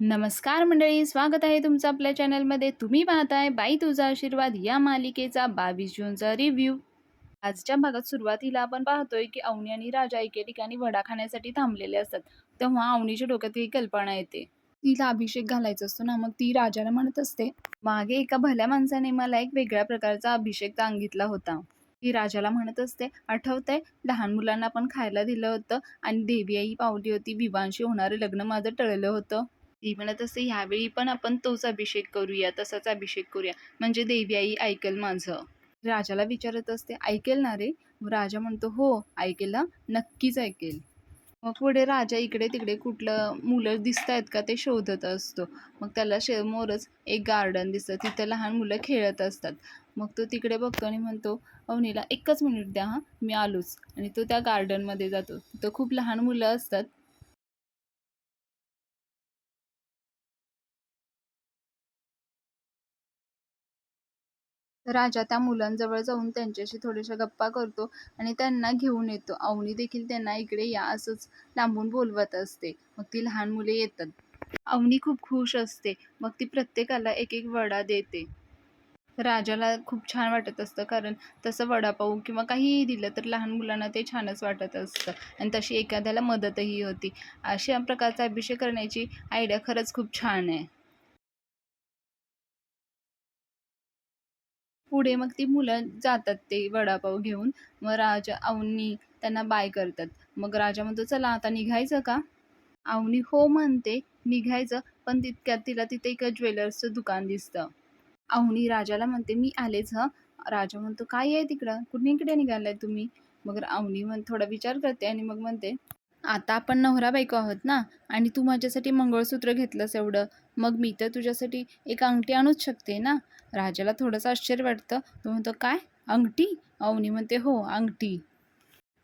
नमस्कार मंडळी, स्वागत आहे तुमचं आपल्या चॅनलमध्ये. तुम्ही पाहताय बाई तुझा आशीर्वाद या मालिकेचा 22 जूनचा रिव्ह्यू. आजच्या भागात सुरुवातीला आपण पाहतोय की अवनी आणि राजा एके ठिकाणी वडा खाण्यासाठी थांबलेले असतात. तेव्हा अवनीच्या डोक्यात ही कल्पना येते. तिला अभिषेक घालायचा असतो ना, मग ती राजाला म्हणत असते, मागे एका भल्या माणसाने मला एक वेगळ्या प्रकारचा अभिषेक सांगितला होता. ती राजाला म्हणत असते, आठवतंय लहान मुलांना पण खायला दिलं होतं आणि देवी आई पावली होती, विवांशी होणारे लग्न माझं टळलं होतं. ती म्हणत असते, ह्यावेळी पण आपण तोच अभिषेक करूया, तसाच अभिषेक करूया, म्हणजे देवी आई ऐकेल माझं. राजाला विचारत असते, ऐकेल ना रे? राजा म्हणतो, हो ऐकेल हा, नक्कीच ऐकेल. मग पुढे राजा इकडे तिकडे कुठलं मुलं दिसतायत का ते शोधत असतो. मग त्याला समोरच एक गार्डन दिसतं, तिथं लहान मुलं खेळत असतात. मग तो तिकडे बघतो आणि म्हणतो, अवनीला एकच मिनिट द्या हा, मी आलोच. आणि तो त्या गार्डनमध्ये जातो. तिथं खूप लहान मुलं असतात. राजा त्या मुलांजवळ जाऊन त्यांच्याशी थोड्याशा गप्पा करतो आणि त्यांना घेऊन येतो. अवनी देखील त्यांना इकडे या असंच लांबून बोलवत असते. मग ती लहान मुले येतात. अवनी खूप खुश असते. मग ती प्रत्येकाला एक एक वडा देते. राजाला खूप छान वाटत असतं, कारण तसं वडापाव किंवा काहीही दिलं तर लहान मुलांना ते छानच वाटत असतं आणि तशी एखाद्याला मदतही होती. अशा प्रकारचा अभिषेक करण्याची आयडिया खरंच खूप छान आहे. पुढे मग ती मुलं जातात ते वडापाव घेऊन. मग राजा अवनी त्यांना बाय करतात. मग राजा म्हणतो, चला आता निघायचं का? अवनी हो म्हणते, निघायचं. पण तितक्यात तिला तिथे एक ज्वेलर्सचं दुकान दिसतं. अवनी राजाला म्हणते, मी आलेच हं. राजा म्हणतो, काय आहे तिकडं, कुणीकडे निघालाय तुम्ही? मग अवनी थोडा विचार करते आणि मग म्हणते, आता आपण नवरा बायको आहोत ना, आणि तू माझ्यासाठी मंगळसूत्र घेतलंस एवढं, मग मी तर तुझ्यासाठी एक अंगठी आणूच शकते ना. राजाला थोडंसं आश्चर्य वाटतं. तो म्हणतो, काय अंगठी? अवनी म्हणते, हो अंगठी.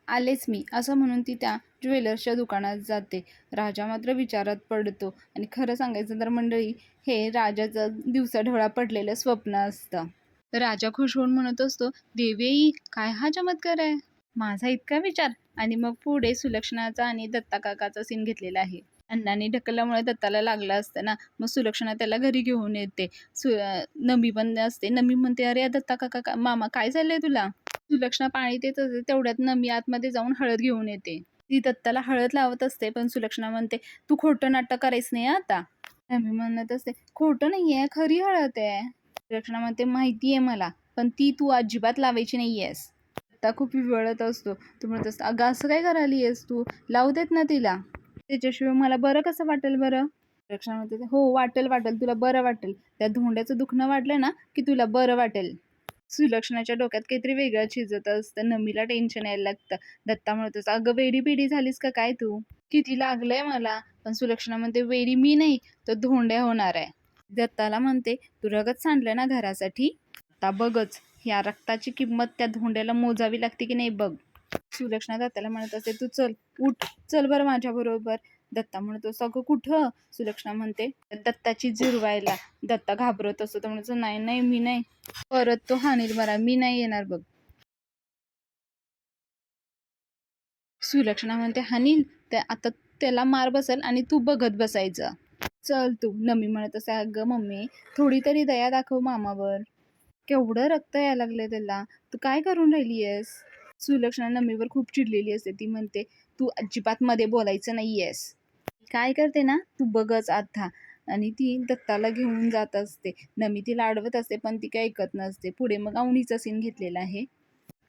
आलेच मी, असं म्हणून ती त्या ज्वेलर्सच्या दुकानात जाते. राजा मात्र विचारात पडतो आणि खरं सांगायचं तर मंडळी, हे राजाचं दिवसाढवळा पडलेलं स्वप्न असतं. तर राजा खुश होऊन म्हणत असतो, देवी काय हा चमत्कार आहे, माझा इतका विचार. आणि मग पुढे सुलक्षणाचा आणि दत्ता काकाचा सीन घेतलेला आहे. अण्णांनी ढकलल्यामुळे दत्ताला लागला असतं ना, मग सुलक्षणा त्याला घरी घेऊन येते. नमी पण असते. नमी म्हणते, अरे दत्ता काका मामा काय झालंय तुला? सुलक्षणा पाणी देत असते, तेवढ्यात नमी आतमध्ये जाऊन हळद घेऊन येते. ती दत्ताला हळद लावत असते, पण सुलक्षणा म्हणते, तू खोटं नाटक करायच नाही हं आता. नमी म्हणत असते, खोटं नाहीये, खरी हळद आहे. सुलक्षणा म्हणते, माहिती आहे मला, पण ती तू अजिबात लावायची नाहीयेस. दत्ता खूप विवळत असतो. तू म्हणत असतो, अगं असं काय करायलीयस तू, लावू देत ना तिला. त्याच्याशिवाय मला बरं कसं वाटेल बरं? सुलक्षणा म्हणते, हो वाटेल वाटेल, तुला बरं वाटेल. त्या धोंड्याचं दुखणं वाटलं ना की तुला बरं वाटेल. सुलक्षणाच्या डोक्यात काहीतरी वेगळं शिजत असतं. नमीला टेन्शन यायला लागतं. दत्ता म्हणतोस, अगं वेडी बिडी झालीस का काय तू? किती लागलंय मला. पण सुलक्षणा म्हणते, वेडी मी नाही, तर धोंड्या होणार आहे. दत्ताला म्हणते, तू रगत सांडलं ना घरासाठी, आता बघच ह्या रक्ताची किंमत त्या धोंड्याला मोजावी लागते की नाही बघ. सुलक्षणा दत्ताला म्हणत असते, तू चल, उठ, चल बरं माझ्या बरोबर. दत्ता म्हणतो, सगळं कुठं? सुलक्षणा म्हणते, दत्ताची जिरवायला. दत्ता घाबरत असतो. तो म्हणतो, नाही नाही मी नाही, परत तो हानील मला, मी नाही येणार बघ. सुलक्षणा म्हणते, हानील त्या आता, त्याला मार बसेल आणि तू बघत बसायचं. चल तू. नमी म्हणत असे, अगं मम्मी थोडी तरी दया दाखव मामावर, केवढं रक्त यायला लागलंय त्याला, तू काय करून राहिली आहेस? सुलक्षणा नमीवर खूप चिडलेली असते. ती म्हणते, तू अजिबात मध्ये बोलायचं नाहीयेस. काय करते ना, तू बघच आता. आणि ती दत्ताला घेऊन जात असते. नमी तिला अडवत असते, पण ती काही ऐकत नसते. पुढे मग अवनीचा सीन घेतलेला आहे.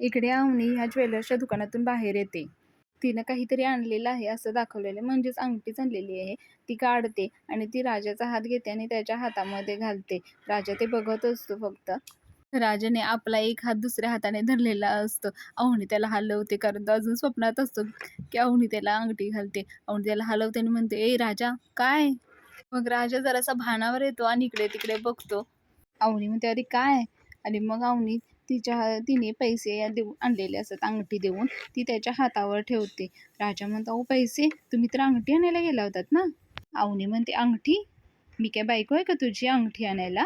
इकडे अवनी ह्या ज्वेलर्सच्या दुकानातून बाहेर येते. तिनं काहीतरी आणलेलं आहे असं दाखवलेलं आहे, म्हणजेच अंगठीच आणलेली आहे. ती काढते आणि ती राजाचा हात घेते आणि त्याच्या हातामध्ये घालते. राजा ते बघत असतो फक्त. राजाने आपला एक हात दुसऱ्या हाताने धरलेला असतो. अवनी त्याला हलवते, कारण तो अजून स्वप्नात असतो की अवनी त्याला अंगठी घालते. अवनी त्याला हलवते आणि म्हणते, ए राजा काय? मग राजा जरासा भानावर येतो आणि इकडे तिकडे बघतो. अवनी म्हणते, अरे काय? आणि मग अवनी तिने पैसे देऊन आणलेले असतात, अंगठी देऊन ती त्याच्या हातावर ठेवते. राजा म्हणतो, अहो पैसे, तुम्ही तर अंगठी आणायला गेला होतात ना. अवनी म्हणते, अंगठी? मी काय बायको आहे का तुझी अंगठी आणायला?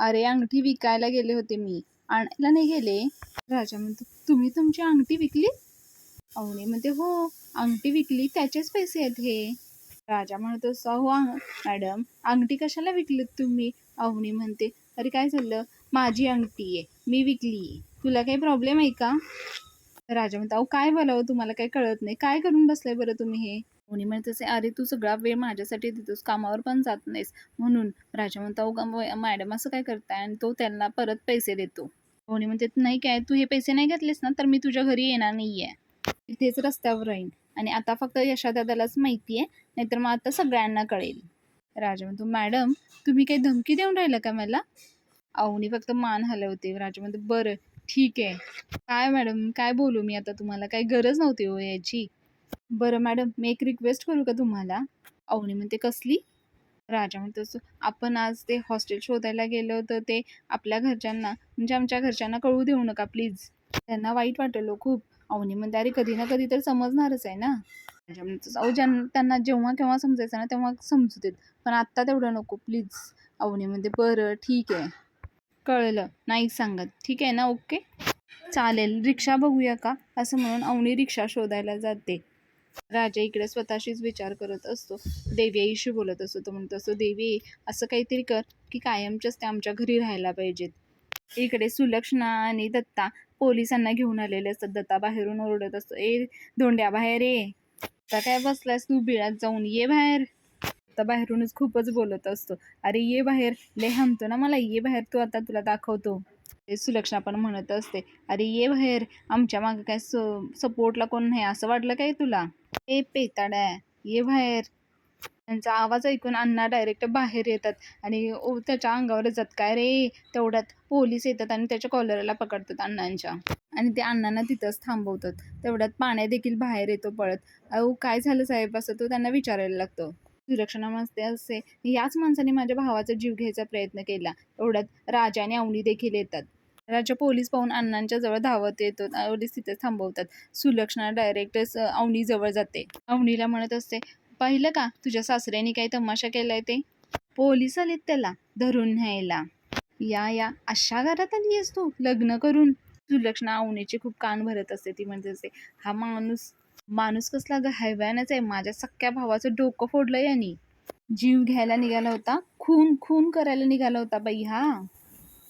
अरे अंगठी विकायला गेले होते मी, आणायला नाही गेले. राजा म्हणतो, तुम्ही तुमची अंगठी विकली? अवनी म्हणते, हो अंगठी विकली, त्याचेच पैसे आहेत हे. राजा म्हणतो, "हो मॅडम, अंगठी कशाला विकलीत तुम्ही?" अवनी म्हणते, "अरे काय झालं? माझी अंगठी आहे, मी विकली. तुला काही प्रॉब्लेम आहे का?" राजा म्हणतो, "अहो काय बोलावं, तुम्हाला काही कळत नाही. काय करून बसलाय बरं तुम्ही हे?" कोणी म्हणत असे, "अरे तू सगळा वेळ माझ्यासाठी देतोस, कामावर पण जात नाहीस म्हणून." राजा म्हणतो, "अहो मॅडम असं काय करताय?" आणि तो त्यांना परत पैसे देतो. कोणी म्हणते, "नाही काय, तू हे पैसे नाही घेतलेस ना, तर मी तुझ्या घरी येणार नाहीये. इथेच रस्त्यावर राहीन. आणि आता फक्त यशादादालाच माहिती आहे, नाहीतर मग आता सगळ्यांना कळेल." राजा म्हणतो, "मॅडम, तुम्ही काही धमकी देऊन राहिला का मला?" अवनी फक्त मान हलवते. राजा म्हणतो, "बरं, ठीक आहे. काय मॅडम, काय बोलू मी आता तुम्हाला? काही गरज नव्हती हो याची." "बरं मॅडम, मी एक रिक्वेस्ट करू का तुम्हाला?" अवनी म्हणते, "कसली?" राजा म्हणतो, आपण आज ते हॉस्टेल शोधायला गेलो होतं, ते आपल्या घरच्यांना म्हणजे आमच्या घरच्यांना कळू देऊ नका प्लीज. त्यांना वाईट वाटेल हो खूप." अवनी म्हणते, "अरे कधी ना कधी तर समजणारच आहे ना." राजा म्हणतो, "अहो त्यांना जेव्हा केव्हा समजायचं ना तेव्हा समजू देत, पण आत्ता तेवढं नको प्लीज." अवनी म्हणते, "बरं ठीक आहे, कळलं, नाही सांगत. ठीक आहे ना, ओके, चालेल, रिक्षा बघूया का?" असं म्हणून अवनी रिक्षा शोधायला जाते. राजा इकडे स्वतःशीच विचार करत असतो. देवी आईशी बोलत असतो. तो म्हणत असतो, "देवी, असं काहीतरी कर की कायमच्याच त्या आमच्या घरी राहायला पाहिजेत." इकडे सुलक्षणा आणि दत्ता पोलिसांना घेऊन आलेले असतात. दत्ता बाहेरून ओरडत असतो, "ए धोंड्या, बाहेर ये. आता काय बसलायस तू बिळात जाऊन, ये बाहेर." आता बाहेरूनच खूपच बोलत असतो, "अरे ये बाहेर, लय हाणतो ना मला, ये बाहेर तू, आता तुला दाखवतो." ते सुलक्षणा पण म्हणत असते, "अरे ये बाहेर, आमच्या मागं काय सपोर्टला कोण नाही असं वाटलं काय तुला? ए पेताड्या, ये बाहेर." त्यांचा आवाज ऐकून अण्णा डायरेक्ट बाहेर येतात आणि त्याच्या अंगावर जात काय रे. तेवढ्यात पोलीस येतात आणि त्याच्या कॉलरला पकडतात अण्णांच्या, आणि ते अण्णांना तिथंच थांबवतात. तेवढ्यात पाण्या देखील बाहेर येतो पळत. "अहो काय झालं साहेब?" असं तो त्यांना विचारायला लागतो. सुरक्षणा म्हणते असे, "याच माणसाने माझ्या भावाचा जीव घ्यायचा प्रयत्न केला." एवढ्यात राजा आणि अवनी देखील येतात. राजा पोलीस पाहून अण्णांच्या जवळ धावत येतो. पोलीस तिथे थांबवतात. सुलक्षणा डायरेक्ट अवनी जवळ जाते. अवनीला म्हणत असते, "पाहिलं का तुझ्या सासऱ्याने काही तमाशा केलाय ते? पोलीस आलेत त्याला धरून न्यायला. या अशा घरात आली आहेस तू लग्न करून?" सुलक्षणा अवनीचे खूप कान भरत असते. ती म्हणते असते, "हा माणूस माणूस कसला ग, हैवानच आहे. माझ्या सख्ख्या भावाचं डोकं फोडलं यांनी. जीव घ्यायला निघाला होता, खून खून करायला निघाला होता बाई हा.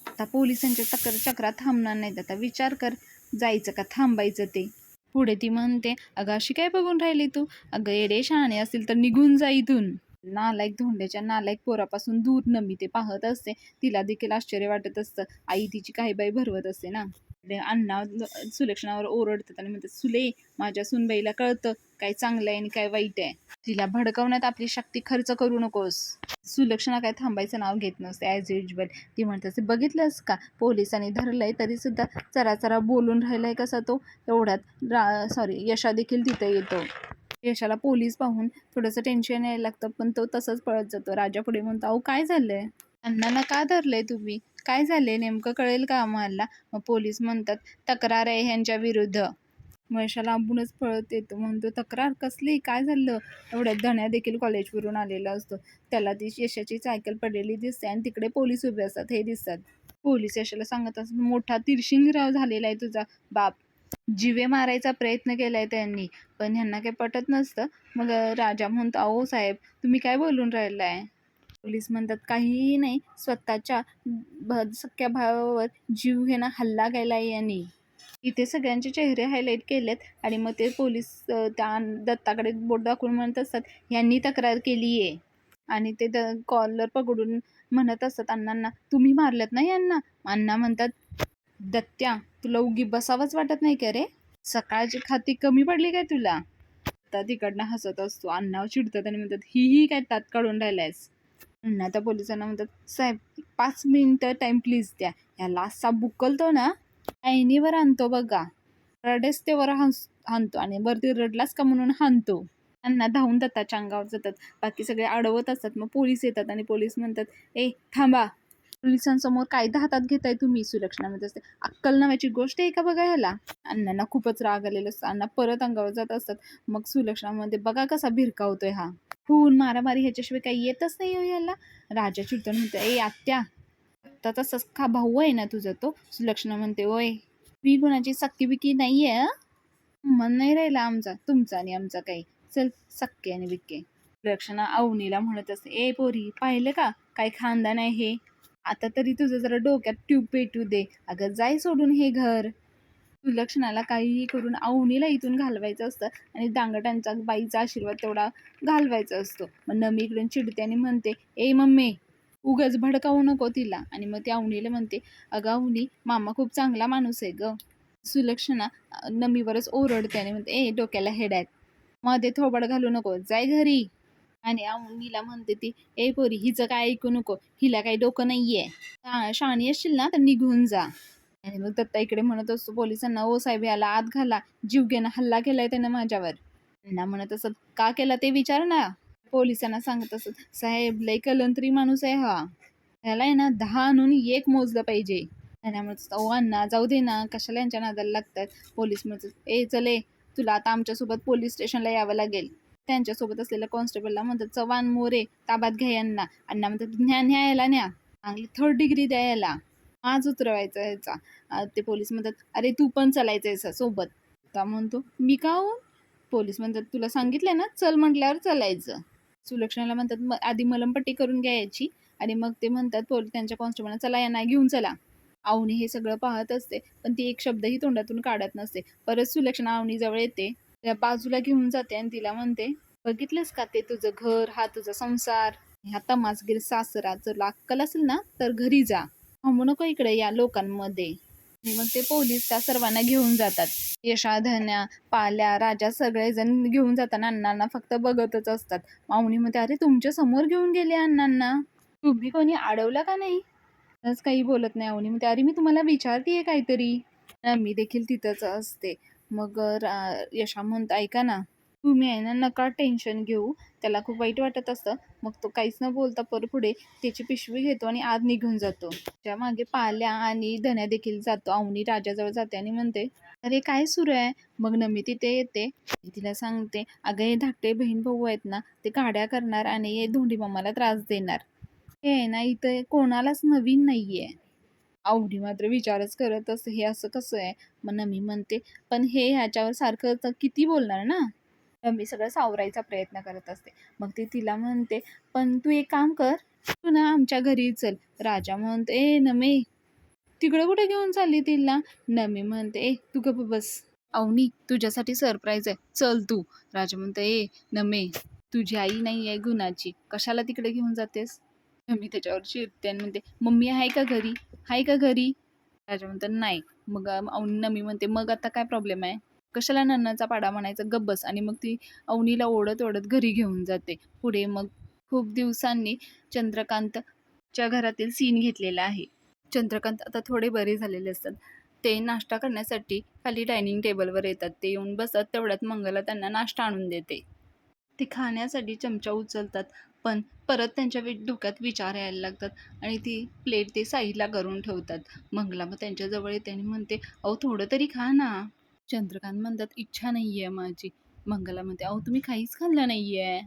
आता पोलिसांच्या चक्रात थांबणार नाहीत. आता विचार कर, जायचं का थांबायचं ते." पुढे ती म्हणते, "अगं अशी काय बघून राहिली तू? अगं येडे शहाणे असतील तर निघून जा इथून." नालायक धोंड्याच्या नालायक पोरापासून दूर नमी ते पाहत असते. तिला देखील आश्चर्य वाटत असतं. आई तिची काही बाई भरवत असते ना. अण्णा सुलक्षणावर ओरडतात आणि म्हणतात, "सुले, माझ्या सुनबाईला कळतं काय चांगलं आहे आणि काय वाईट आहे. तिला भडकवण्यात आपली शक्ती खर्च करू नकोस." सुलक्षणा काय थांबायचं नाव घेत नसते ॲज युजल. ती म्हणते, "बघितलंस का, पोलिसांनी धरलंय तरी सुद्धा चरा बोलून राहिलाय कसा तो." एवढ्यात यशा देखील तिथे येतो. यशाला पोलीस पाहून थोडंसं टेन्शन यायला लागतं, पण तो तसंच पळत जातो. राजा पुढे म्हणतो, "अहो काय झालंय? अण्णांना का धरलंय तुम्ही? काय झालंय नेमकं, कळेल का आम्हाला?" मग पोलीस म्हणतात, "तक्रार आहे ह्यांच्या विरुद्ध." मग यशा लांबूनच पळत येतो. म्हणतो, "तक्रार कसली? काय झालं?" एवढ्यात धन्या देखील कॉलेजवरून आलेला असतो. त्याला ती यशाची सायकल पडलेली दिसते आणि तिकडे पोलीस उभे असतात हे दिसतात. पोलीस यशाला सांगत असतात, "मोठा तिरशिंगराव झालेला आहे तुझा बाप. जीवे मारायचा प्रयत्न केलाय त्यांनी, पण ह्यांना काही पटत नसतं." मग राजा म्हणतो, "अहो साहेब, तुम्ही काय बोलून राहिलाय?" पोलीस म्हणतात, "काहीही नाही, स्वतःच्या सख्ख्या भावावर जीव घेणा हल्ला केलाय यांनी." इथे सगळ्यांचे चेहरे हायलाईट केलेत आणि मग ते पोलीस त्या दत्ताकडे बोट दाखवून म्हणत असतात, "यांनी तक्रार केली आहे." आणि ते कॉलर पकडून म्हणत असतात अण्णांना, "तुम्ही मारलत ना यांना?" अण्णा म्हणतात, "दत्त्या, तुला उगी बसावंच वाटत नाही का रे? सकाळची खाती कमी पडली काय तुला?" आता तिकडनं हसत असतो. अण्णा चिडतात आणि म्हणतात, "ही काय तात काढून राहिलायस?" अण्णा त्या पोलिसांना म्हणतात, "साहेब, 5 मिनिटं टाइम प्लीज द्या. ह्याला असा बुकलतो ना, ऐनीवर आणतो बघा. रडेस ते वर हाणतो आणि वरती रडलास का म्हणून हाणतो." अण्णा धावून दत्ताच्या अंगावर जातात. बाकी सगळे अडवत असतात. मग पोलीस येतात आणि पोलीस म्हणतात, "ए थांबा, पोलिसांसमोर कायदा हातात घेताय तुम्ही?" सुलक्षणा म्हणत असते, "अक्कल नावाची गोष्ट आहे का बघा ह्याला?" अण्णांना खूपच राग आलेला असतो. अण्णा परत अंगावर जात असतात. मग सुलक्षणा म्हणते, "बघा कसा भिरका होतोय हा. खून मारामारी ह्याच्याशिवाय काही येतच नाही हो याला." राजा चिडतो म्हणतो, "ए आत्या, आत्ताचा सख्खा भाऊ आहे ना तुझा तो?" सुलक्षणा म्हणते, "ओय, मी कुणाची सक्की बिकी नाहीये. मन नाही राहिला आमचा तुमचा आणि आमचा काही. चल, सक्के आणि बिक्के." सुलक्षणा अवनीला म्हणत असते, ए पोरी पाहिलं का काय खानदान आहे हे. आता तरी तुझं जरा डोक्यात ट्यूब पेटू दे. अगं जाय सोडून हे घर. सुलक्षणाला काहीही करून अवनीला इथून घालवायचं असतं आणि दांगटांचा बाईचा आशीर्वाद तेवढा घालवायचा असतो. मग नमी इकडून चिडते आणि म्हणते, ए मम्मी उगाच भडकावू नको तिला. आणि मग ती अवनीला म्हणते, अगं अवनी मामा खूप चांगला माणूस आहे ग. सुलक्षणा नमीवरच ओरडते आणि म्हणते, ए डोक्याला हेड आहेत, मध्ये थोबड घालू नको, जाय घरी. आणि अवनीला म्हणते ती, ए पोरी हिचं काय ऐकू नको, हिला काही डोकं नाहीये, शाणी असशील ना तर निघून जा. आणि मग दत्ता इकडे म्हणत असतो पोलिसांना, ओ साहेब याला आत घाला, जीवघेणा हल्ला केलाय त्यानं माझ्यावर. त्यांना म्हणत असत, का केला ते विचार ना. पोलिसांना सांगत असत, साहेब लय कलंतरी माणूस आहे हा, ह्याला आहे ना 10 आणून 1 मोजलं पाहिजे. त्यांना म्हणत, ओ अण्णा जाऊ दे ना, कशाला यांच्या नादाला लागतात. पोलीस म्हणतात, ए चले तुला आता आमच्यासोबत पोलीस स्टेशनला यावं लागेल. त्यांच्यासोबत असलेल्या कॉन्स्टेबलला म्हणतात, चव्हाण मोरे ताब्यात घ्या यांना. अण्णा म्हणतात, न्यायला न्या, चांगली 3rd डिग्री द्या याला, आज उतरवायचा ह्याचा. ते पोलीस म्हणतात, अरे तू पण चालायचं सोबत. का म्हणतो, मी का हो. पोलीस म्हणतात, तुला सांगितलंय ना चल म्हटल्यावर चालायचं. सुलक्षणाला म्हणतात, आधी मलमपट्टी करून घ्या याची. आणि मग ते म्हणतात त्यांच्या कॉन्स्टेबलला, चला यांना घेऊन चला. अवनी हे सगळं पाहत असते पण ती एक शब्दही तोंडातून काढत नसते. परत सुलक्षणा अवनी जवळ येते, त्या बाजूला घेऊन जाते आणि तिला म्हणते, बघितलंस का ते तुझं घर, हा तुझा संसार, ह्या तमासगीर सासरा, जर अक्कल असेल ना तर घरी जा, थांबू नको इकडे या लोकांमध्ये. मग ते पोलीस त्या सर्वांना घेऊन जातात. यशाधन्या पाल्या राजा सगळेजण घेऊन जाताना अण्णांना फक्त बघतच असतात. माऊनी म्हणते, अरे तुमच्या समोर घेऊन गेले अण्णांना, तुम्ही कोणी अडवलं का नाही. काही बोलत नाही. अवनी म्हणते, अरे मी तुम्हाला विचारतीये काहीतरी. मी देखील तिथंच असते. मग यशा म्हणतो, ऐका ना तुम्ही आहे ना नका टेन्शन घेऊ, त्याला खूप वाईट वाटत असतं. मग तो काहीच न बोलता पुढे त्याची पिशवी घेतो आणि आत निघून जातो. त्या मागे पाल्या आणि धन्या देखील जातो. अवनी राजाजवळ जाते आणि म्हणते, अरे काय सुरू आहे. मग नमी तिथे येते, तिला सांगते, अगं हे धाकटे बहीण भाऊ आहेत ना, ते गाड्या करणार आणि हे धोंडी मामाला त्रास देणार. हे आहे ना इथं कोणालाच नवीन नाहीये. अवनी मात्र विचारच करत असते, हे असं कसं आहे. मग नमी म्हणते, पण हे ह्याच्यावर सारखं तर किती बोलणार ना. नमी सगळं सावरायचा प्रयत्न करत असते. मग ती तिला म्हणते, पण तू एक काम कर, तू ना आमच्या घरी चल. राजा म्हणते, ए नमे तिकडे कुठे घेऊन चालली तिला. नमी म्हणते, ए तू गप्प बस, अवनी तुझ्यासाठी सरप्राईज आहे, चल तू. राजा म्हणते, ए नमे तुझी आई नाही आहे गुणाची, कशाला तिकडे घेऊन जातेस. नमी त्याच्यावर चिडते आणि म्हणते, मम्मी आहे का घरी, आहे का घरी. राजा म्हणतो, नाही. मग नमी म्हणते, मग आता काय प्रॉब्लेम आहे, कशाला नन्नाचा पाडा म्हणायचा, गब्बस. आणि मग ती अवनीला ओढत ओढत घरी घेऊन जाते. पुढे मग खूप दिवसांनी चंद्रकांतच्या घरातील सीन घेतलेला आहे. चंद्रकांत आता थोडे बरे झालेले असतात. ते नाश्ता करण्यासाठी खाली डायनिंग टेबलवर येतात. ते येऊन बसतात, तेवढ्यात मंगला त्यांना नाश्ता आणून देते. ते खाण्यासाठी चमचा उचलतात पण परत त्यांच्या डोक्यात विचार यायला लागतात आणि ती प्लेट ते साईडला करून ठेवतात. मंगला मग त्यांच्याजवळ येते आणि म्हणते, अहो थोडं तरी खा ना. चंद्रकांत म्हणतात, इच्छा नाही आहे माझी. मंगला म्हणते, अहो तुम्ही काहीच खाल्लं नाही आहे,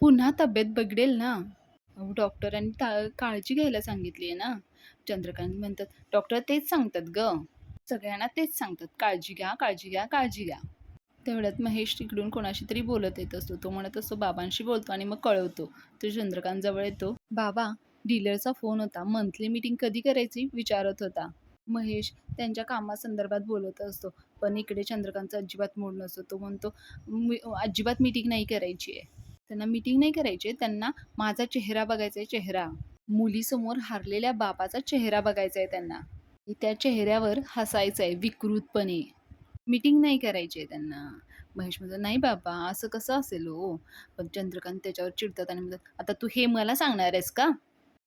पुन्हा तब्येत बिघडेल ना. अहो डॉक्टरांनी काळजी घ्यायला सांगितली आहे ना. चंद्रकांत म्हणतात, डॉक्टर तेच सांगतात ग, सगळ्यांना तेच सांगतात, काळजी घ्या काळजी घ्या काळजी घ्या. तेवढ्यात महेश तिकडून कोणाशी तरी बोलत येत असतो. तो म्हणत असतो, बाबांशी बोलतो आणि मग कळवतो. तो चंद्रकांत जवळ येतो, बाबा डीलरचा फोन होता, मंथली मीटिंग कधी करायची विचारत होता. महेश त्यांच्या कामासंदर्भात बोलत असतो पण इकडे चंद्रकांतचा अजिबात मूड नसतो. तो म्हणतो, अजिबात मीटिंग नाही करायची आहे, त्यांना मीटिंग नाही करायची आहे, त्यांना माझा चेहरा बघायचा आहे, चेहरा, मुलीसमोर हारलेल्या बापाचा चेहरा बघायचा आहे त्यांना, त्या चेहऱ्यावर हसायचं आहे विकृतपणे, मीटिंग नाही करायची आहे त्यांना. महेश म्हणतो, नाही बाबा असं कसं असेल हो. पण चंद्रकांत त्याच्यावर चिडतात आणि म्हणतात, आता तू हे मला सांगणार आहेस का,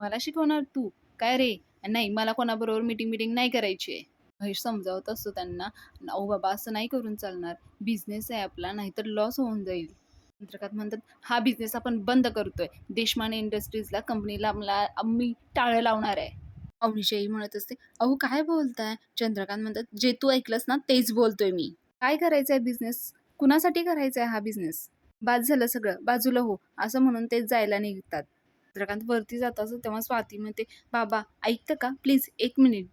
मला शिकवणार तू काय रे. नाही मला कोणाबरोबर मीटिंग नाही करायची आहे. महेश समजावत असतो त्यांना, अहो बाबा असं नाही करून चालणार, बिझनेस आहे आपला, नाहीतर लॉस होऊन जाईल. चंद्रकांत म्हणतात, हा बिझनेस आपण बंद करतोय, देशमाने इंडस्ट्रीजला कंपनीला आम्ही टाळं लावणार आहे. अवनीशाही म्हणत असते, अहो काय बोलताय. चंद्रकांत म्हणतात, जे तू ऐकलंस ना तेच बोलतोय मी. काय करायचंय बिझनेस, कुणासाठी करायचा आहे हा बिझनेस, बाद झालं सगळं, बाजूला हो, असं म्हणून तेच जायला निघतात. चंद्रकांत वरती जात असं तेव्हा स्वाती म्हणते, बाबा ऐकतं का प्लीज 1 मिनिट.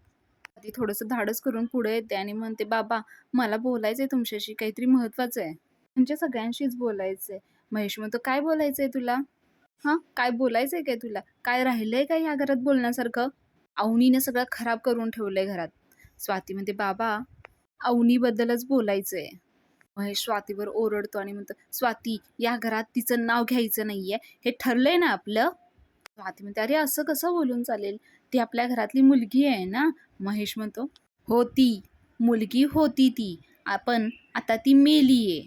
ती थोडंसं धाडस करून पुढे येते आणि म्हणते, बाबा मला बोलायचंय तुमच्याशी, काहीतरी महत्वाचं आहे, म्हणजे सगळ्यांशीच बोलायचंय. महेश म्हणतो, "काय बोलायचंय तुला? हां, काय बोलायचंय काय तुला? काय राहिलंय का ह्या घरात बोलण्यासारखं? अवनीने सगळं खराब करून ठेवलंय घरात." स्वाती म्हणते, "बाबा, अवनीबद्दलच बोलायचंय." महेश स्वातीवर ओरडतो आणि म्हणतो, "स्वाती, या घरात तिचं नाव घ्यायचं नाहीये. हे ठरलंय ना आपलं?" स्वाती म्हणते, "अरे असं कसं बोलून चालेल? ती आपल्या घरातली मुलगी आहे ना?" महेश म्हणतो, "होती. मुलगी होती ती. आपण आता ती मेलीये."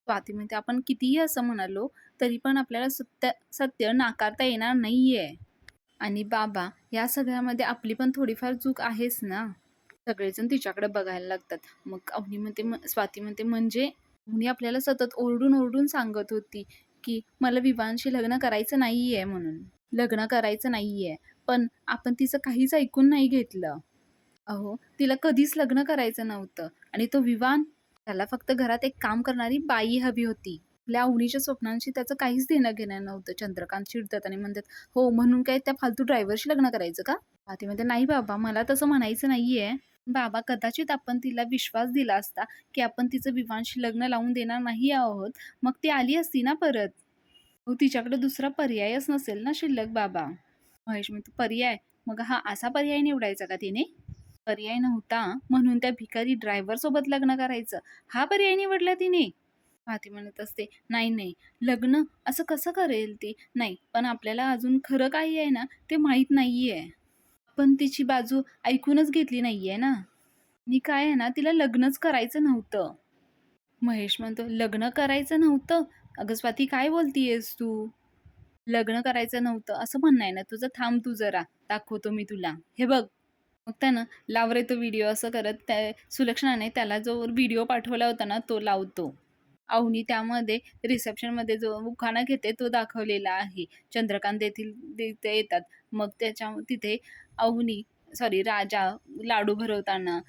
स्वाती म्हणते, "आपण कितीही असं म्हणालो, तरी पण आपल्याला सत्य सत्य नाकारता येणार नाहीये. आणि बाबा, या सगळ्यामध्ये आपली पण थोडीफार चूक आहेच ना." सगळेजण तिच्याकडे बघायला लागतात. मग अवनी म्हणते, स्वाती म्हणते, "म्हणजे?" अवनी आपल्याला सतत ओरडून सांगत होती, की मला विवांशी लग्न करायचं नाहीये म्हणून. लग्न करायचं नाहीये. पण आपण तिचं काहीच ऐकून नाही घेतलं. अहो, तिला कधीच लग्न करायचं नव्हतं आणि तो विवान, त्याला फक्त घरात एक काम करणारी बाई हवी होती. आपल्या अवनीच्या स्वप्नांशी त्याचं काहीच देणं-घेणं नव्हतं. चंद्रकांत चिडतात आणि म्हणतात, "हो, म्हणून काय त्या फालतू ड्रायव्हरशी लग्न करायचं का?" स्वाती म्हणते, "नाही बाबा, मला तसं म्हणायचं नाहीये. बाबा, कदाचित आपण तिला विश्वास दिला असता, की आपण तिचं विवांशी लग्न लावून देणार नाही आहोत. मग ती आली असती ना परत. हो, तिच्याकडे दुसरा पर्यायच नसेल ना शिल्लक बाबा." महेश म्हणतो, "पर्याय? मग हा असा पर्याय निवडायचा का तिने? पर्याय नव्हता म्हणून त्या भिकारी ड्रायव्हर सोबत लग्न करायचं, हा पर्याय निवडला तिने?" स्वाती म्हणत असते, "नाही, नाही, लग्न असं कसं करेल ती? नाही, पण आपल्याला अजून खरं काही आहे ना, ते माहीत नाहीये. पण तिची बाजू ऐकूनच घेतली नाहीये ना. आणि काय आहे ना, तिला लग्नच करायचं नव्हतं." महेश म्हणतो, "लग्न करायचं नव्हतं? अगं स्वाती, काय बोलतीयेस तू? लग्न करायचं नव्हतं असं म्हणणं आहे ना तुझं? थांब तू जरा, दाखवतो मी तुला. हे बघ." मग त्यानं "लाव रे तो व्हिडिओ" असं करत त्या सुलक्षणाने त्याला जो व्हिडिओ पाठवला होता ना, तो लावतो. अवनी त्यामध्ये रिसेप्शनमध्ये जो उखाणा घेते तो दाखवलेला आहे. चंद्रकांत येथील तिथे येतात. मग तिथे अवनी, सॉरी, राजा लाडू भरवताना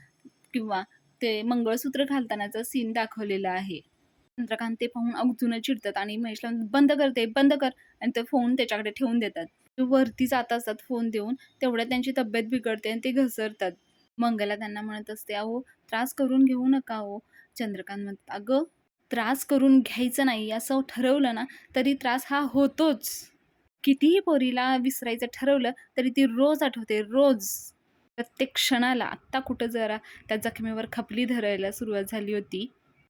किंवा ते मंगळसूत्र घालतानाचा सीन दाखवलेला आहे. चंद्रकांत ते पाहून अजूनच चिडतात आणि महेशला म्हणतात, "बंद कर ते, बंद कर." आणि तो फोन त्याच्याकडे ठेवून देतात. ते वरती जात असतात फोन देऊन. तेवढ्यात त्यांची तब्येत बिघडते आणि ते घसरतात. मंगला त्यांना म्हणत असते, "अहो, त्रास करून घेऊ नका हो." चंद्रकांत म्हणतात, "अगं, त्रास करून घ्यायचं नाही असं ठरवलं ना, तरी त्रास हा होतोच. कितीही पोरीला विसरायचं ठरवलं, तरी ती रोज आठवते, रोज. प्रत्येक क्षणाला." आत्ता कुठं जरा त्या जखमेवर खपली धरायला सुरुवात झाली होती.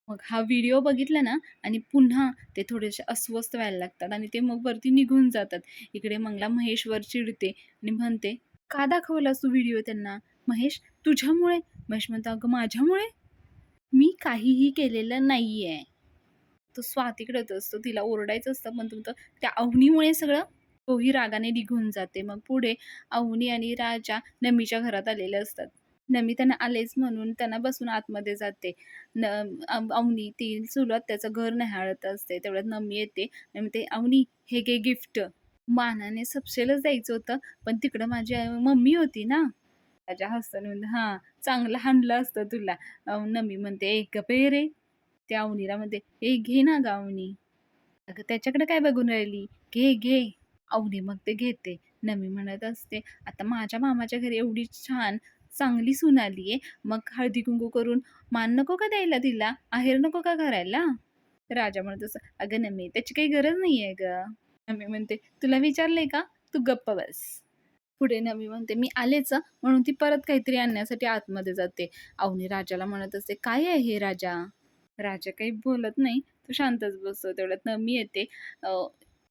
मग हा व्हिडिओ बघितला ना आणि पुन्हा ते थोडेसे अस्वस्थ व्हायला लागतात आणि ते मग वरती निघून जातात. इकडे मंगला महेशवर चिडते आणि म्हणते, "का दाखवलास तू व्हिडिओ त्यांना? महेश, तुझ्यामुळे." महेश म्हणतो, "अगं, माझ्यामुळे? मी काहीही केलेलं नाहीये." तो स्वातीकडे असतो, तिला ओरडायचं असतं, पण तुमचं त्या अवनीमुळे सगळं, तोही रागाने निघून जाते. मग पुढे अवनी आणि राजा नमीच्या घरात आलेले असतात. नमी त्यांना आलेच म्हणून त्यांना बसून आतमध्ये जाते. न अवनी ती चुलत त्याचं घर न्याहाळत असते. तेवढ्यात नमी येते आणि म्हणते, "अवनी, हे घे गिफ्ट." मानाने सपशेलच द्यायचं होतं, पण तिकडं माझी मम्मी होती ना. राजा हसतो आणि म्हणतो, "हां, चांगलं हाणलं असतं तुला." नमी म्हणते, "ए गप्प रे." त्या अवनीला म्हणते, "ए घे ना गं अवनी." "अगं, त्याच्याकडे काय बघून राहिली? घे, घे." अवनी मग ते घेते. नमी म्हणत असते, "आता माझ्या मामाच्या घरी एवढी छान चांगली सून आलीये, मग हळदी-कुंकू करून मान नको का द्यायला तिला? आहेर नको का करायला?" राजा म्हणत असतो, "अगं नमी, त्याची काही गरज नाहीये गं." नमी म्हणते, "तुला विचारलंय का? तू गप्प बस." पुढे नमी म्हणते, "मी आलेच हं." म्हणून ती परत काहीतरी आणण्यासाठी आतमध्ये जाते. अवनी राजाला म्हणत असते, "काय आहे हे राजा?" राजा काही बोलत नाही. तो शांतच बसतो. तेवढ्यात नमी येते. अ,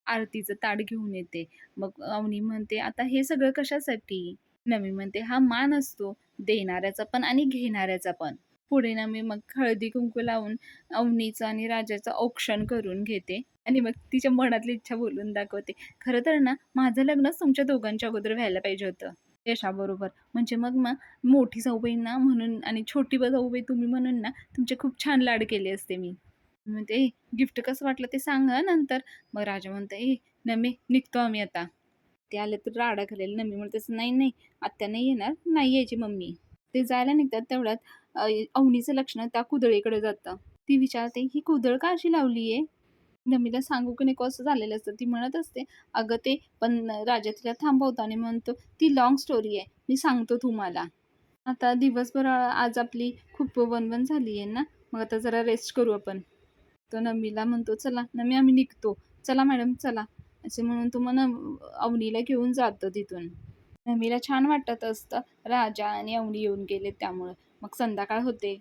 आरतीचं ताट घेऊन येते. मग अवनी म्हणते, "आता हे सगळं कशासाठी?" नमी म्हणते, "हा मान असतो, देणाऱ्याचा पण आणि घेणाऱ्याचा पण." पुढे नमी मग हळदी-कुंकू लावून अवनीचं आणि राजाचं औक्षण करून घेते आणि मग तिच्या मनातली इच्छा बोलून दाखवते. "खरं तर ना, माझं लग्नच तुमच्या दोघांच्या अगोदर व्हायला पाहिजे होतं यशाबरोबर. म्हणजे मग मोठी जाऊबाई ना म्हणून आणि छोटी जाऊबाई तुम्ही म्हणून ना, तुमचे खूप छान लाड केले असते मी." म्हणते, "ए, गिफ्ट कसं वाटलं ते सांग हं नंतर." मग राजा म्हणतो, "ए नमे, निघतो आम्ही आता." ते आले तर राडा घालेल. नमी म्हणते, "नाही, नाही, आत्या नाही येणार, नाही यायची मम्मी." ते जायला निघतात तेवढ्यात अवनीचं लक्ष ना त्या कुदळीकडे जातं. ती विचारते, "ही कुदळ का अशी लावली आहे?" नमीला सांगू की नको असं झालेलं असतं. ती म्हणत असते, "अगं ते." पण राजा तिला थांबवतो आणि म्हणतो, "ती लाँग स्टोरी आहे. मी सांगतो तुम्हाला. आता दिवसभर आज आपली खूप वणवण झाली आहे ना, मग आता जरा रेस्ट करू आपण." तो नमीला म्हणतो, "चला नमी आम्ही निघतो. चला मॅडम चला." असे म्हणून तो मग अवनीला घेऊन जातो तिथून. नमीला छान वाटत असतं. राजा आणि अवनी येऊन गेले त्यामुळं. मग संध्याकाळ होते.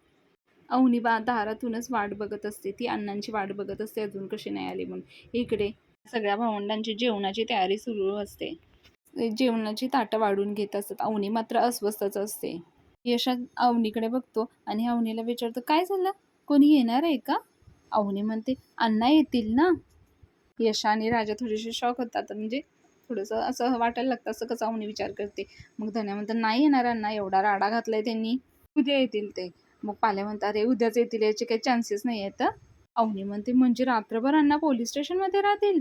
अवनी दारातूनच वाट बघत असते. ती अण्णांची वाट बघत असते अजून कशी नाही आली म्हणून. इकडे सगळ्या भावंडांची जेवणाची तयारी सुरू असते. जेवणाची ताटं वाढून घेत असतात. अवनी मात्र अस्वस्थच असते. यशा अवनीकडे बघतो आणि अवनीला विचारतो, "काय झालं? कोणी येणार आहे का?" अवनी म्हणते, "अण्णा येतील ना?" यशा आणि राजा थोडेसे शॉक होतात. म्हणजे थोडंसं असं वाटायला लागतं, असं कसं अवनी विचार करते. मग धन्या म्हणतात, "नाही येणार अण्णा, एवढा राडा घातलाय त्यांनी. उद्या येतील ते." मग पाल्या म्हणतात, "अरे उद्याच येतील याचे काही चान्सेस नाही आहेत." अवनी म्हणते, "म्हणजे रात्रभर अण्णा पोलीस स्टेशनमध्ये राहतील?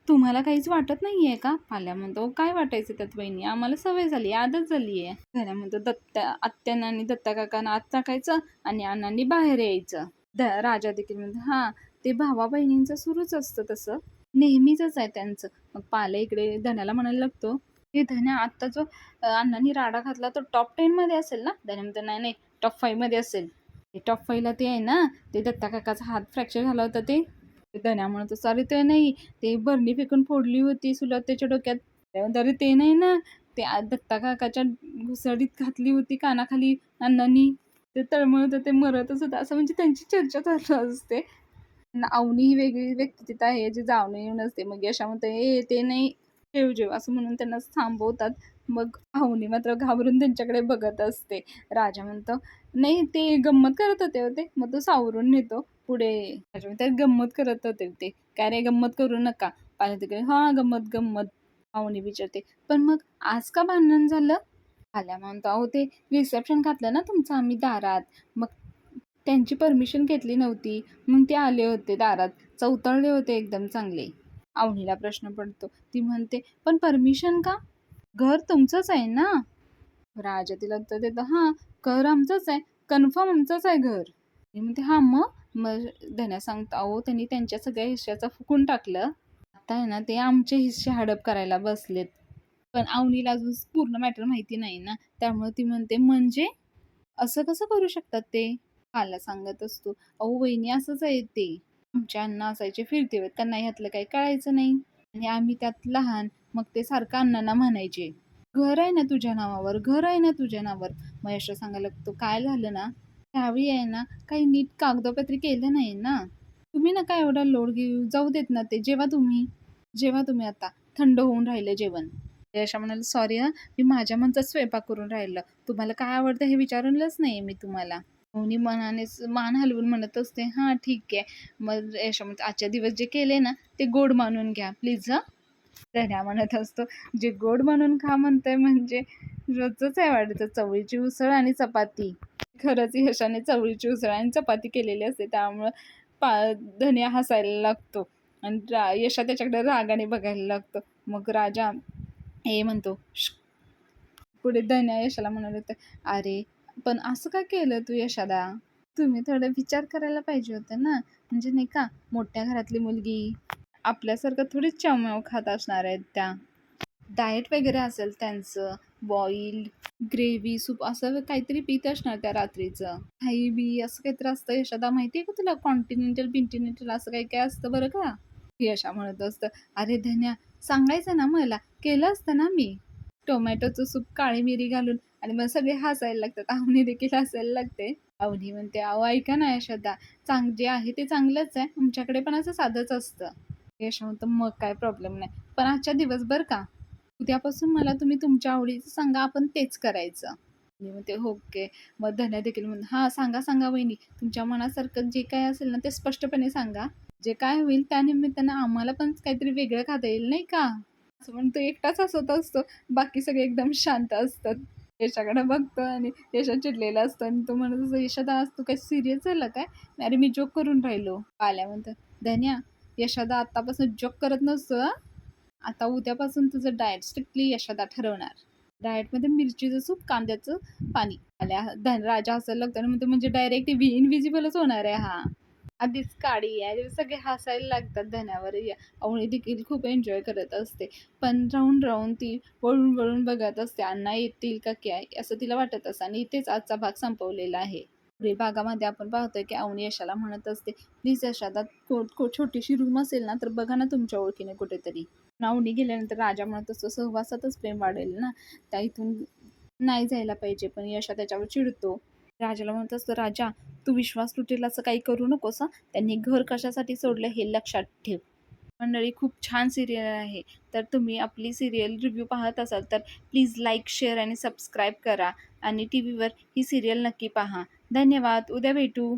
तुम्हाला काहीच वाटत नाहीये का?" पाल्या म्हणतो, "काय वाटायचं त्यात वहिनी, आम्हाला सवय झाली, आदत झाली आहे." धन्या म्हणतो, आत्यानं आणि दत्ता काकांना आत टाकायचं आणि अण्णांनी बाहेर यायचं." राजा देखील म्हणतो, "हां, ते भावा बहिणींचं सुरूच असतं तसं, नेहमीचंच आहे त्यांचं." मग पाल्या इकडे धन्याला म्हणायला लागतो, "हे धन्या, आत्ता जो अण्णांनी राडा घातला तो टॉप 10 मध्ये असेल ना?" धन्या म्हणतो, "नाही नाही, टॉप 5 मध्ये असेल." "ते टॉप 5 ला ते आहे ना, ते दत्ता काकाचा हात फ्रॅक्चर झाला होता ते." धन्या म्हणतो, "सॉरी ते नाही, ते बरणी फेकून फोडली होती सुलत त्याच्या डोक्यात." "अरे ते नाही ना, ते दत्ता काकाच्या घुसडीत घातली होती कानाखाली अण्णांनी, ते तळमळत होते, मरतच होतं." असं म्हणजे त्यांची चर्चा चालू असते. अवनी ही वेगळी व्यक्ती तिथं आहे जी जाऊन येऊन असते. मग यशा म्हणते, "ए ते नाही, ठेव जेव." असं म्हणून त्यांना थांबवतात. मग अवनी मात्र घाबरून त्यांच्याकडे बघत असते. राजा म्हणतो, "नाही ते गंमत करत होते हो ते." मग तो सावरून नेतो पुढे. राजा म्हणतो, "गंमत करत होते ते." "काय रे गंमत करू नका." पाहिलं तिकडे, "हां गंमत गंमत." अवनी विचारते, "पण मग आज का भांडण झालं?" आल्या म्हणतो, "अहो ते रिसेप्शन घातलं ना तुमचं आम्ही दारात, मग त्यांची परमिशन घेतली नव्हती, मग ते आले होते दारात, चौतळले होते एकदम चांगले." अवनीला प्रश्न पडतो. ती म्हणते, "पण परमिशन का? घर तुमचंच आहे ना?" राजा तिला उत्तर देतो, "हां, घर आमचंच आहे, कन्फर्म आमचंच आहे घर." ती म्हणते, "हां मग?" मग धन्या सांगतो, "अहो त्यांनी त्यांच्या सगळ्या हिश्श्याचं फुकून टाकलं. आता आहे ना ते आमचे हिस्से हडप करायला बसलेत." पण अवनीला अजून पूर्ण मॅटर माहिती नाही ना, त्यामुळे ती म्हणते, "म्हणजे? असं कसं करू शकतात ते?" मला सांगत असतो, "अहो वहिनी असंच आहे ते. आमचे अण्णा असायचे फिरतीवर, त्यांना ह्यातलं काही कळायचं नाही आणि आम्ही त्यात लहान, मग ते सारखं अण्णांना म्हणायचे, 'घर आहे ना तुझ्या नावावर, घर आहे ना तुझ्या नावावर.'" मग यश सांगायला लागतो, "काय झालं ना, त्यावेळी आहे ना काही नीट कागदोपत्री केलं नाही ना. तुम्ही नका एवढा लोड घेऊ, जाऊ देत ना ते, जेव्हा तुम्ही आता थंड होऊन राहिलं जेवण." यशा म्हणाले, "सॉरी हां, मी माझ्या मनचा स्वयंपाक करून राहिलं. तुम्हाला काय आवडतं हे विचारूनच नाही मी तुम्हाला." अवनी मनानेच मान हलवून म्हणत असते, "हां ठीक आहे." मग यशा म्हणते, "आजच्या दिवस जे केले ना ते गोड मानून घ्या प्लीज हां." धन्या म्हणत असतो, "जे गोड म्हणून खा म्हणतंय म्हणजे रोजच आहे वाटतं, चवळीची उसळ आणि चपाती." खरंच यशाने चवळीची उसळ आणि चपाती केलेली असते, त्यामुळं पा धन्या हसायला लागतो आणि यशा त्याच्याकडे रागाने बघायला लागतो. मग राजा हे म्हणतो, "श्श." पुढे धन्या यशाला म्हणाले होते, "अरे पण असं का केलं तू यशादा? तुम्ही थोडं विचार करायला पाहिजे होतं ना. म्हणजे नाही का, मोठ्या घरातली मुलगी आपल्यासारखं थोडीच चावमाव खात असणार आहेत त्या. डाएट वगैरे असेल त्यांचं, बॉईल ग्रेव्ही सूप असं काहीतरी पीत असणार त्या रात्रीचं. काही बी असं काहीतरी असतं यशादा, माहिती आहे का तुला? कॉन्टिनेंटल असं काही काय असतं बरं का?" यशा म्हणत असतं, "अरे धन्या, सांगायचं ना मला, केलं असतं ना मी." टोमॅटोचं सूप काळी मिरी घालून आणि मग सगळे हसायला लागतात. अवनी देखील हसायला लागते. अवनी म्हणते, "अहो ऐका ना यशोदा, जे आहे ते चांगलंच आहे. आमच्याकडे पण असं साधंच असतं." यश म्हणतो, "मग काय प्रॉब्लेम नाही. पण आजच्या दिवस बरं का, उद्यापासून मला तुम्ही तुमच्या आवडीचं सांगा, आपण तेच करायचं." मी म्हणते, "ओके." मग धन्या देखील म्हणते, "हां सांगा सांगा वहिनी, तुमच्या मनासारखं जे काय असेल ना ते स्पष्टपणे सांगा. जे काय होईल त्या निमित्तानं आम्हाला पण काहीतरी वेगळं खाता येईल नाही का?" असं म्हणून तो एकटाच हसत असतो. बाकी सगळे एकदम शांत असतात. यशाकडे बघतो आणि यशा चिडलेला असतो आणि तो म्हणत असतो, "यशोदा आज तू काय सिरियस झालं काय?" "अरे मी जोक करून राहिलो." आल्या म्हणतो, "धन्या, यशोदा आत्तापासून जोक करत नसतो हां. आता उद्यापासून तुझं डाएट स्ट्रिक्टली यशोदा ठरवणार. डाएटमध्ये मिरचीचं सूप, कांद्याचं पाणी." आल्या राजा हसायला लागतो आणि म्हणतो, "म्हणजे डायरेक्ट इनव्हिजिबलच होणार आहे हा." आधीच काळी आहे. सगळे हसायला लागतात धन्यावर. अवनी देखील खूप एन्जॉय करत असते. पण राहून राहून ती वळून वळून बघत असते, अण्णा येतील का काय असं तिला वाटत असतं आणि इथेच आजचा भाग संपवलेला आहे. पुढील भागामध्ये आपण पाहतोय की अवनी यशाला म्हणत असते, प्लीज यश, आता छोटीशी रूम असेल ना तर बघा ना तुमच्या ओळखीने कुठेतरी. अवनी गेल्यानंतर राजा म्हणत असतो, सहवासातच प्रेम वाढेल ना, त्या इथून नाही जायला पाहिजे. पण यशा त्याच्यावर चिडतो. राजाला म्हणत असतो, राजा तू विश्वास तुटेल असं काही करू नकोस हां. त्यांनी घर कशासाठी सोडलं हे लक्षात ठेव. मंडळी, खूप छान सिरियल आहे. तर तुम्ही आपली सिरियल रिव्ह्यू पाहत असाल तर प्लीज लाईक, शेअर आणि सबस्क्राईब करा आणि टीव्हीवर ही सिरियल नक्की पहा. धन्यवाद. उद्या भेटू.